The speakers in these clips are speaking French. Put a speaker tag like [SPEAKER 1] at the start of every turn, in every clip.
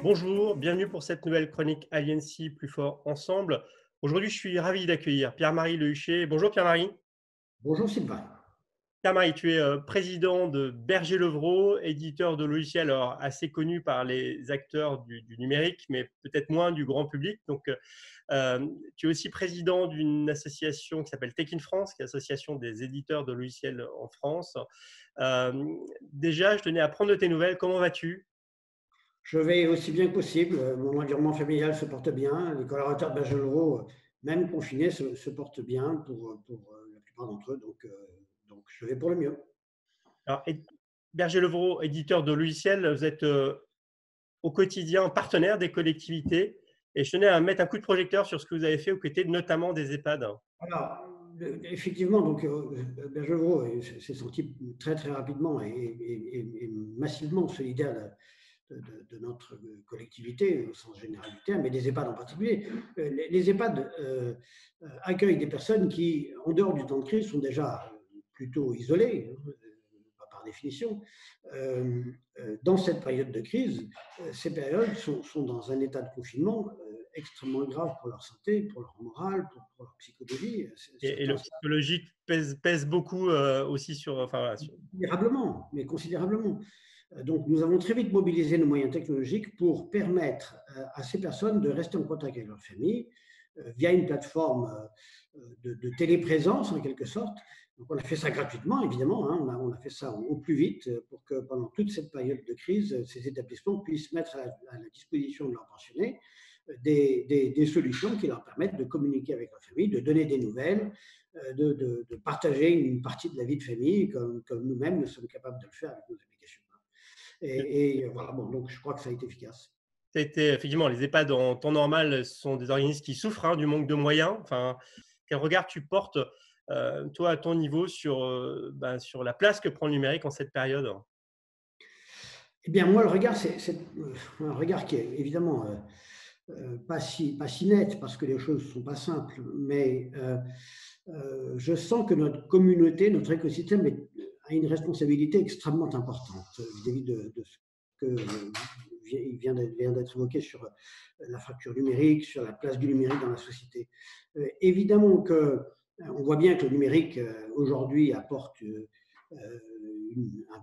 [SPEAKER 1] Bonjour, bienvenue pour cette nouvelle chronique Aliency plus fort ensemble. Aujourd'hui, je suis ravi d'accueillir Pierre-Marie Lehuchet. Bonjour Pierre-Marie.
[SPEAKER 2] Bonjour Sylvain.
[SPEAKER 1] Pierre-Marie, tu es président de Berger-Levrault, éditeur de logiciels alors, assez connu par les acteurs du numérique, mais peut-être moins du grand public. Donc, tu es aussi président d'une association qui s'appelle Tech in France, qui est l'association des éditeurs de logiciels en France. Euh, Déjà, je tenais à prendre de tes nouvelles. Comment vas-tu?
[SPEAKER 2] Je vais aussi bien que possible. Mon environnement familial se porte bien. Les collaborateurs de Berger-Levrault, même confinés, se portent bien pour la plupart d'entre eux. Donc, je vais pour le mieux.
[SPEAKER 1] Alors, Berger-Levrault, éditeur de logiciels, vous êtes au quotidien partenaire des collectivités et je tenais à mettre un coup de projecteur sur ce que vous avez fait aux côtés notamment des EHPAD.
[SPEAKER 2] Alors, effectivement, Berger-Levrault s'est senti très, très rapidement et massivement solidaire de notre collectivité, au sens général du terme, et des EHPAD en particulier. Les EHPAD accueillent des personnes qui, en dehors du temps de crise, sont déjà plutôt isolées, par définition. Dans cette période de crise, ces périodes sont dans un état de confinement extrêmement grave pour leur santé, pour leur morale, pour leur psychologie.
[SPEAKER 1] Et le
[SPEAKER 2] Certains
[SPEAKER 1] psychologique pèse beaucoup aussi sur, enfin, voilà,
[SPEAKER 2] considérablement, mais considérablement. Donc, nous avons très vite mobilisé nos moyens technologiques pour permettre à ces personnes de rester en contact avec leur famille via une plateforme de téléprésence, en quelque sorte. Donc, on a fait ça gratuitement, évidemment. Hein, on a fait ça au plus vite pour que pendant toute cette période de crise, ces établissements puissent mettre à la disposition de leurs pensionnés des solutions qui leur permettent de communiquer avec leur famille, de donner des nouvelles, de partager une partie de la vie de famille comme nous-mêmes, nous sommes capables de le faire avec nos applications. Et voilà, bon, donc je crois que ça a été efficace.
[SPEAKER 1] c'était effectivement les EHPAD en temps normal sont des organismes qui souffrent du manque de moyens. Enfin, quel regard tu portes, toi, à ton niveau, sur la place que prend le numérique en cette période?
[SPEAKER 2] Eh bien, moi, le regard, c'est un regard qui est évidemment pas si net parce que les choses ne sont pas simples, mais je sens que notre communauté, notre écosystème a une responsabilité extrêmement importante vis-à-vis de ce que vient d'être évoqué sur la fracture numérique, sur la place du numérique dans la société. Évidemment que on voit bien que le numérique aujourd'hui apporte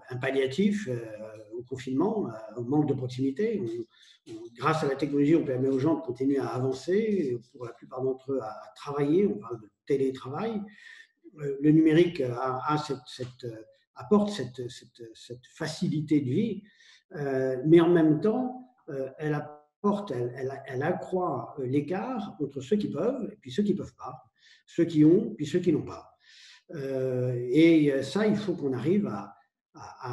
[SPEAKER 2] un palliatif au confinement, au manque de proximité. Grâce à la technologie, on permet aux gens de continuer à avancer, pour la plupart d'entre eux à travailler, on parle de télétravail. Le numérique apporte cette facilité de vie, mais en même temps, elle accroît l'écart entre ceux qui peuvent et puis ceux qui ne peuvent pas, ceux qui ont puis ceux qui n'ont pas. Et ça, il faut qu'on arrive à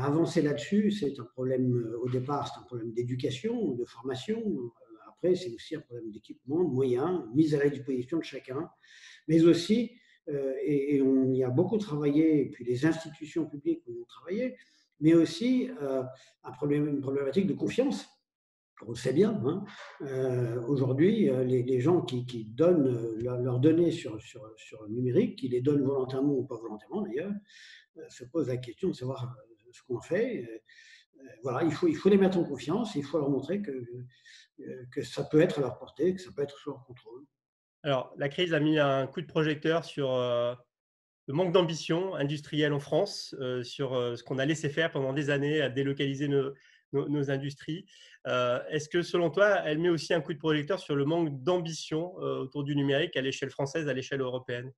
[SPEAKER 2] avancer là-dessus. C'est un problème, au départ, c'est un problème d'éducation, de formation. Après, c'est aussi un problème d'équipement, de moyens, mise à la disposition de chacun, mais aussi, et on y a beaucoup travaillé, et puis les institutions publiques ont travaillé, mais aussi une problématique de confiance. On le sait bien, hein. Aujourd'hui, les gens qui donnent leurs données sur le numérique, qui les donnent volontairement ou pas volontairement d'ailleurs, se posent la question de savoir ce qu'on fait. Voilà, il faut les mettre en confiance, il faut leur montrer que ça peut être à leur portée, que ça peut être sous leur contrôle.
[SPEAKER 1] Alors, la crise a mis un coup de projecteur sur le manque d'ambition industrielle en France, sur ce qu'on a laissé faire pendant des années à délocaliser nos industries. Est-ce que selon toi, elle met aussi un coup de projecteur sur le manque d'ambition autour du numérique à l'échelle française, à l'échelle européenne?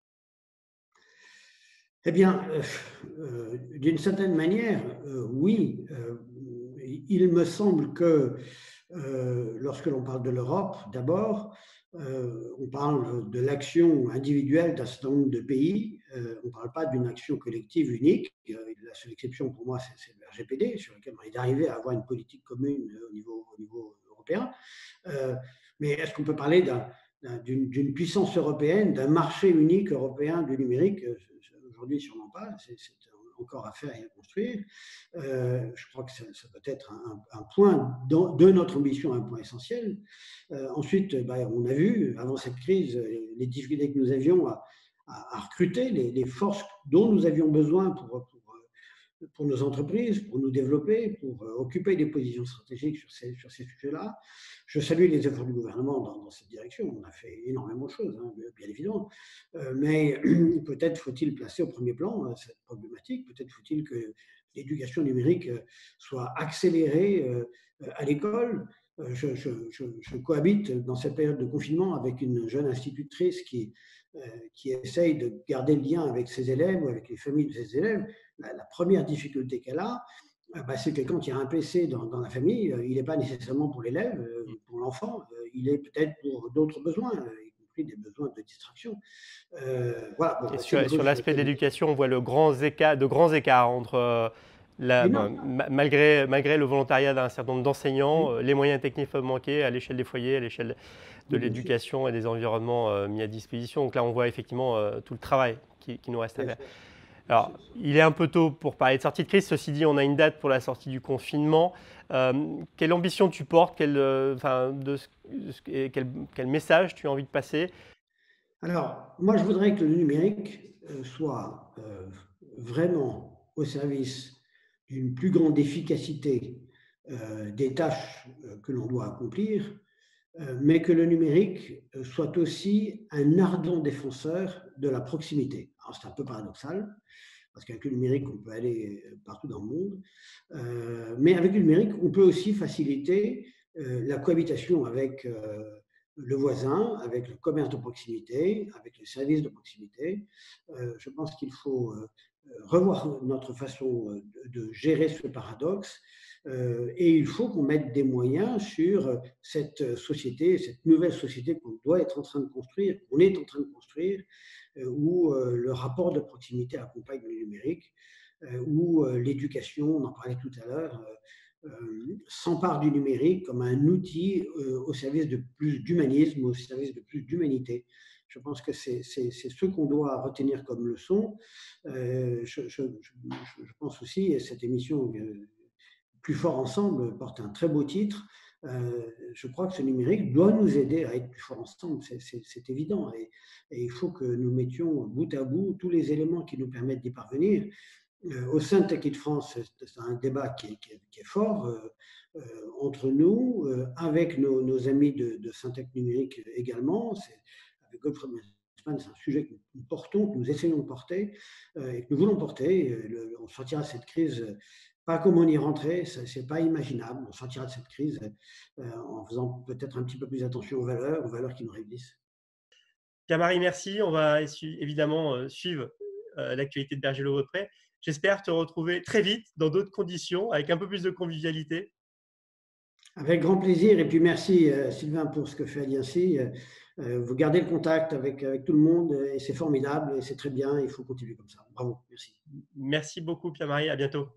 [SPEAKER 2] Eh bien, d'une certaine manière, oui. Il me semble que lorsque l'on parle de l'Europe, d'abord, on parle de l'action individuelle d'un certain nombre de pays. On ne parle pas d'une action collective unique. La seule exception pour moi, c'est le RGPD, sur lequel on est d'arriver à avoir une politique commune au niveau européen. Euh, mais est-ce qu'on peut parler d'une puissance européenne, d'un marché unique européen du numérique? Aujourd'hui, sûrement pas. C'est encore à faire et à construire. Je crois que ça peut être un point de notre ambition, un point essentiel. Ensuite, on a vu, avant cette crise, les difficultés que nous avions à recruter les forces dont nous avions besoin pour pour nos entreprises, pour nous développer, pour occuper des positions stratégiques sur ces sujets-là. Je salue les efforts du gouvernement dans cette direction. On a fait énormément de choses, hein, bien évidemment. Mais peut-être faut-il placer au premier plan cette problématique. Peut-être faut-il que l'éducation numérique soit accélérée à l'école. Je cohabite dans cette période de confinement avec une jeune institutrice qui essaye de garder le lien avec ses élèves ou avec les familles de ses élèves. La première difficulté qu'elle a, c'est que quand il y a un PC dans la famille, il n'est pas nécessairement pour l'élève, pour l'enfant, il est peut-être pour d'autres besoins, y compris des besoins de distraction. Voilà, bon,
[SPEAKER 1] Et
[SPEAKER 2] c'est des
[SPEAKER 1] sur
[SPEAKER 2] choses sur
[SPEAKER 1] l'aspect de
[SPEAKER 2] lesquelles…
[SPEAKER 1] l'éducation, on voit de grands écarts entre, malgré le volontariat d'un certain nombre d'enseignants,
[SPEAKER 2] Oui,
[SPEAKER 1] les moyens techniques peuvent manquer à l'échelle des foyers, à l'échelle de
[SPEAKER 2] oui, bien sûr.
[SPEAKER 1] l'éducation et des environnements mis à disposition. Donc là, on voit effectivement tout le travail qui nous reste à
[SPEAKER 2] Bien
[SPEAKER 1] faire.
[SPEAKER 2] sûr.
[SPEAKER 1] Alors, il est un peu tôt pour parler de sortie de crise. Ceci dit, on a une date pour la sortie du confinement. Quelle ambition tu portes, quel message tu as envie de passer?
[SPEAKER 2] Alors, moi, je voudrais que le numérique soit vraiment au service d'une plus grande efficacité des tâches que l'on doit accomplir, mais que le numérique soit aussi un ardent défenseur de la proximité. Alors, c'est un peu paradoxal, parce qu'avec le numérique, on peut aller partout dans le monde, mais avec le numérique, on peut aussi faciliter la cohabitation avec le voisin, avec le commerce de proximité, avec les services de proximité. Je pense qu'il faut revoir notre façon de gérer ce paradoxe et il faut qu'on mette des moyens sur cette société, cette nouvelle société qu'on doit être en train de construire, qu'on est en train de construire, où le rapport de proximité accompagne le numérique, où l'éducation, on en parlait tout à l'heure, s'empare du numérique comme un outil au service de plus d'humanisme, au service de plus d'humanité. Je pense que c'est ce qu'on doit retenir comme leçon. Je pense aussi, et cette émission Plus fort ensemble porte un très beau titre. Je crois que ce numérique doit nous aider à être plus forts ensemble, c'est évident. Et il faut que nous mettions bout à bout tous les éléments qui nous permettent d'y parvenir. Au sein de Tech It France, c'est un débat qui est fort entre nous, avec nos amis de Syntec Numérique également. Avec Godfrey Messman, c'est un sujet que nous portons, que nous essayons de porter et que nous voulons porter. On sortira de cette crise pas comme on y rentrait, c'est pas imaginable. On sortira de cette crise en faisant peut-être un petit peu plus attention aux valeurs qui nous réunissent.
[SPEAKER 1] Pierre-Marie, merci. On va évidemment suivre l'actualité de Berger-le près. J'espère te retrouver très vite dans d'autres conditions, avec un peu plus de convivialité.
[SPEAKER 2] Avec grand plaisir. Et puis merci Sylvain pour ce que fait Alliancy. Vous gardez le contact avec tout le monde et c'est formidable et c'est très bien. Il faut continuer comme ça. Bravo. Merci.
[SPEAKER 1] Merci beaucoup, Pierre-Marie. À bientôt.